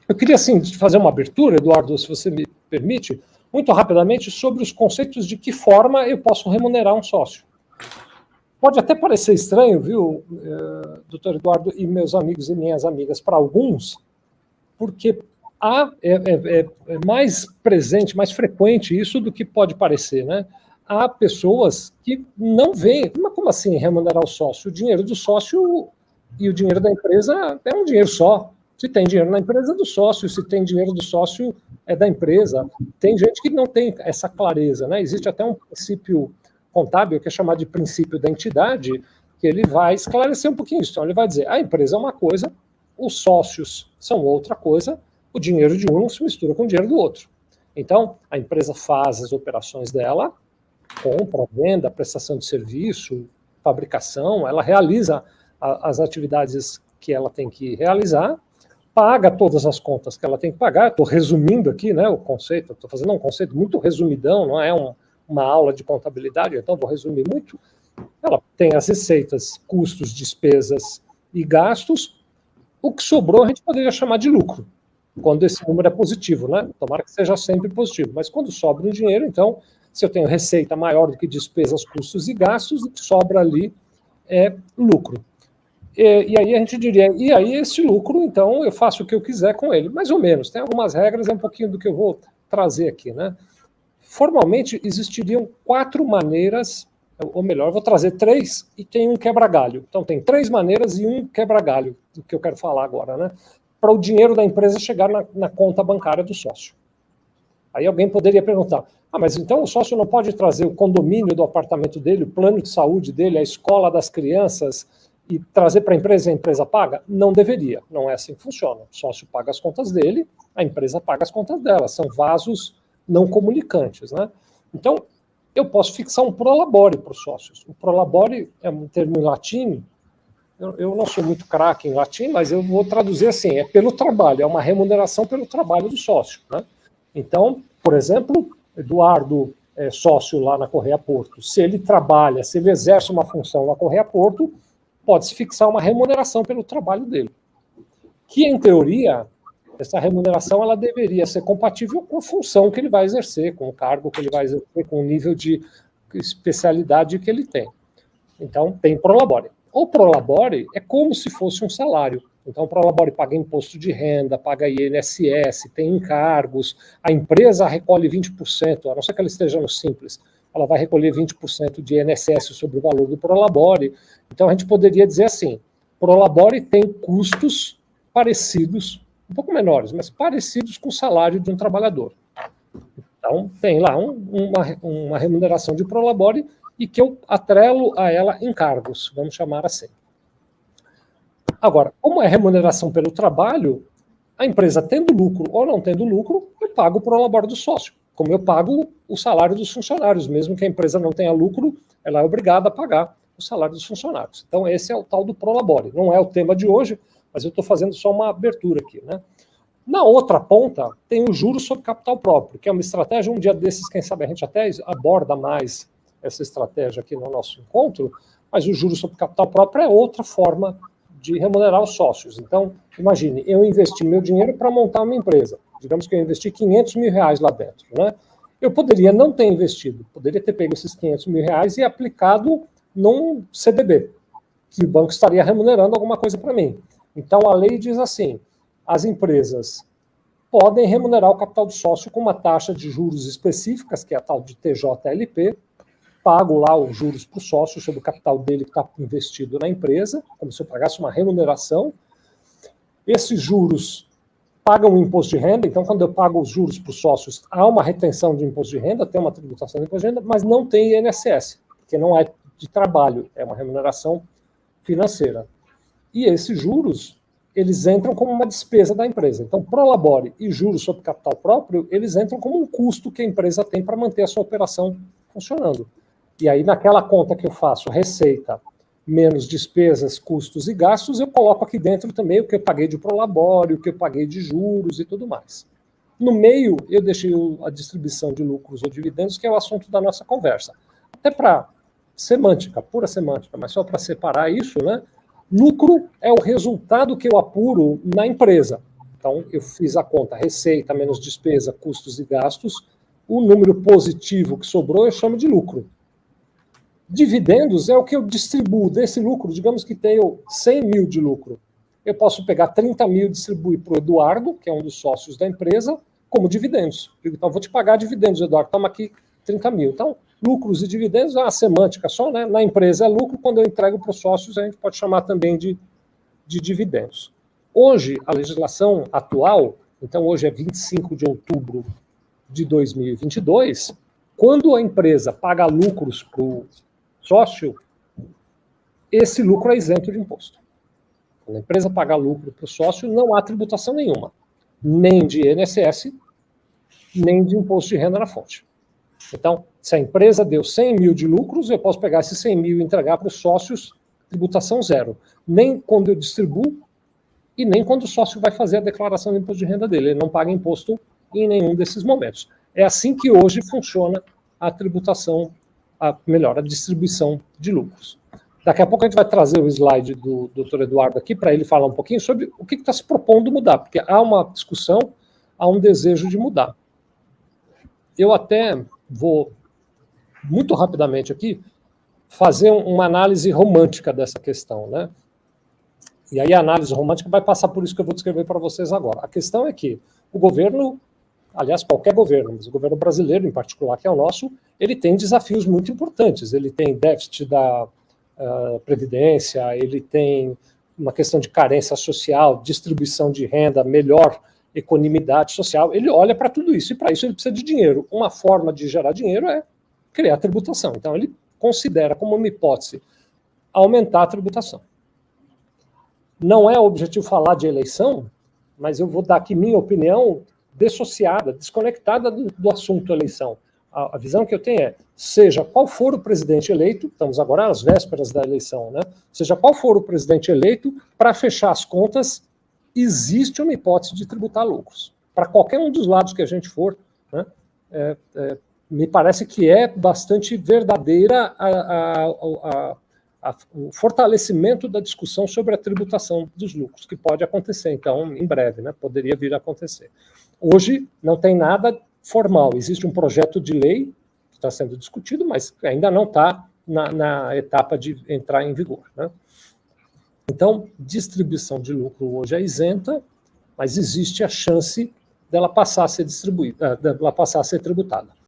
Eu queria, assim, fazer uma abertura, Eduardo, se você me permite, muito rapidamente, sobre os conceitos de que forma eu posso remunerar um sócio. Pode até parecer estranho, viu, doutor Eduardo, e meus amigos e minhas amigas, para alguns, porque é mais presente, mais frequente isso do que pode parecer, né? Há pessoas que não veem, mas como assim remunerar o sócio? O dinheiro do sócio e o dinheiro da empresa é um dinheiro só. Se tem dinheiro na empresa, é do sócio. Se tem dinheiro do sócio, é da empresa. Tem gente que não tem essa clareza, né? Existe até um princípio contábil que é chamado de princípio da entidade, que ele vai esclarecer um pouquinho isso. Então, ele vai dizer, a empresa é uma coisa, os sócios são outra coisa, o dinheiro de um não se mistura com o dinheiro do outro. Então, a empresa faz as operações dela, compra, venda, prestação de serviço, fabricação, ela realiza as atividades que ela tem que realizar, paga todas as contas que ela tem que pagar. Estou resumindo aqui, né, o conceito, estou fazendo um conceito muito resumidão, não é uma aula de contabilidade, então vou resumir muito. Ela tem as receitas, custos, despesas e gastos. O que sobrou a gente poderia chamar de lucro, quando esse número é positivo, né? Tomara que seja sempre positivo. Mas quando sobra um dinheiro, então, se eu tenho receita maior do que despesas, custos e gastos, o que sobra ali é lucro. E aí a gente diria, e aí esse lucro, então, eu faço o que eu quiser com ele. Mais ou menos, tem algumas regras, é um pouquinho do que eu vou trazer aqui, né? Formalmente, existiriam 4 maneiras, ou melhor, eu vou trazer 3 e tem um quebra-galho. Então, tem 3 maneiras e um quebra-galho, do que eu quero falar agora, né? Para o dinheiro da empresa chegar na conta bancária do sócio. Aí alguém poderia perguntar, mas então o sócio não pode trazer o condomínio do apartamento dele, o plano de saúde dele, a escola das crianças e trazer para a empresa paga? Não deveria, não é assim que funciona. O sócio paga as contas dele, a empresa paga as contas dela, são vasos não comunicantes, né? Então, eu posso fixar um prolabore para os sócios. O prolabore é um termo em latim. Eu não sou muito craque em latim, mas eu vou traduzir assim, é pelo trabalho, é uma remuneração pelo trabalho do sócio, né? Então, por exemplo, Eduardo é sócio lá na Correia Porto, se ele trabalha, se ele exerce uma função na Correia Porto, pode-se fixar uma remuneração pelo trabalho dele. Que, em teoria, essa remuneração ela deveria ser compatível com a função que ele vai exercer, com o cargo que ele vai exercer, com o nível de especialidade que ele tem. Então, tem prolabore. O prolabore é como se fosse um salário. Então, o prolabore paga imposto de renda, paga INSS, tem encargos, a empresa recolhe 20%, a não ser que ela esteja no Simples, ela vai recolher 20% de INSS sobre o valor do prolabore. Então, a gente poderia dizer assim, prolabore tem custos parecidos, um pouco menores, mas parecidos com o salário de um trabalhador. Então, tem lá uma remuneração de prolabore e que eu atrelo a ela encargos, vamos chamar assim. Agora, como é remuneração pelo trabalho, a empresa tendo lucro ou não tendo lucro, eu pago o prolabore do sócio, como eu pago o salário dos funcionários, mesmo que a empresa não tenha lucro, ela é obrigada a pagar o salário dos funcionários. Então, esse é o tal do prolabore. Não é o tema de hoje, mas eu estou fazendo só uma abertura aqui, né? Na outra ponta, tem o juros sobre capital próprio, que é uma estratégia, um dia desses, quem sabe a gente até aborda mais essa estratégia aqui no nosso encontro, mas o juros sobre capital próprio é outra forma de remunerar os sócios. Então, imagine, eu investi meu dinheiro para montar uma empresa. Digamos que eu investi 500 mil reais lá dentro, né? Eu poderia não ter investido, poderia ter pego esses 500 mil reais e aplicado num CDB, que o banco estaria remunerando alguma coisa para mim. Então, a lei diz assim, as empresas podem remunerar o capital do sócio com uma taxa de juros específicas, que é a tal de TJLP, pago lá os juros para o sócio sobre o capital dele que está investido na empresa, como se eu pagasse uma remuneração. Esses juros pagam o imposto de renda, então quando eu pago os juros para os sócios, há uma retenção de imposto de renda, tem uma tributação de imposto de renda, mas não tem INSS, porque não é de trabalho, é uma remuneração financeira. E esses juros, eles entram como uma despesa da empresa. Então, prolabore e juros sobre capital próprio, eles entram como um custo que a empresa tem para manter a sua operação funcionando. E aí, naquela conta que eu faço, receita menos despesas, custos e gastos, eu coloco aqui dentro também o que eu paguei de prolabore, o que eu paguei de juros e tudo mais. No meio, eu deixei a distribuição de lucros ou dividendos, que é o assunto da nossa conversa. Até para semântica, pura semântica, mas só para separar isso, né? Lucro é o resultado que eu apuro na empresa. Então, eu fiz a conta receita menos despesa, custos e gastos. O número positivo que sobrou eu chamo de lucro. Dividendos é o que eu distribuo desse lucro. Digamos que tenho 100 mil de lucro. Eu posso pegar 30 mil e distribuir para o Eduardo, que é um dos sócios da empresa, como dividendos. Então, vou te pagar dividendos, Eduardo. Toma aqui 30 mil. Então, lucros e dividendos é uma semântica só, né? Na empresa é lucro, quando eu entrego para os sócios, a gente pode chamar também de dividendos. Hoje, a legislação atual, então hoje é 25 de outubro de 2022, quando a empresa paga lucros para o sócio, esse lucro é isento de imposto. Quando a empresa paga lucro para o sócio, não há tributação nenhuma, nem de INSS, nem de imposto de renda na fonte. Então, se a empresa deu 100 mil de lucros, eu posso pegar esses 100 mil e entregar para os sócios, tributação zero. Nem quando eu distribuo e nem quando o sócio vai fazer a declaração de imposto de renda dele. Ele não paga imposto em nenhum desses momentos. É assim que hoje funciona a tributação, a distribuição de lucros. Daqui a pouco a gente vai trazer o slide do Dr. Eduardo aqui para ele falar um pouquinho sobre o que está se propondo mudar, porque há uma discussão, há um desejo de mudar. Eu até vou, muito rapidamente aqui, fazer uma análise romântica dessa questão, né? E aí a análise romântica vai passar por isso que eu vou descrever para vocês agora. A questão é que o governo, aliás, qualquer governo, mas o governo brasileiro em particular, que é o nosso, ele tem desafios muito importantes. Ele tem déficit da Previdência, ele tem uma questão de carência social, distribuição de renda, melhor equanimidade social. Ele olha para tudo isso e para isso ele precisa de dinheiro. Uma forma de gerar dinheiro é criar tributação. Então ele considera como uma hipótese aumentar a tributação. Não é o objetivo falar de eleição, mas eu vou dar aqui minha opinião dissociada, desconectada do assunto eleição. A visão que eu tenho é, seja qual for o presidente eleito, estamos agora às vésperas da eleição, né? Seja qual for o presidente eleito, para fechar as contas, existe uma hipótese de tributar lucros. Para qualquer um dos lados que a gente for, né? Me parece que é bastante verdadeira o fortalecimento da discussão sobre a tributação dos lucros, que pode acontecer, então, em breve, né? Poderia vir a acontecer. Hoje não tem nada formal, existe um projeto de lei que está sendo discutido, mas ainda não está na etapa de entrar em vigor, né? Então, distribuição de lucro hoje é isenta, mas existe a chance dela passar a ser distribuída, dela passar a ser tributada.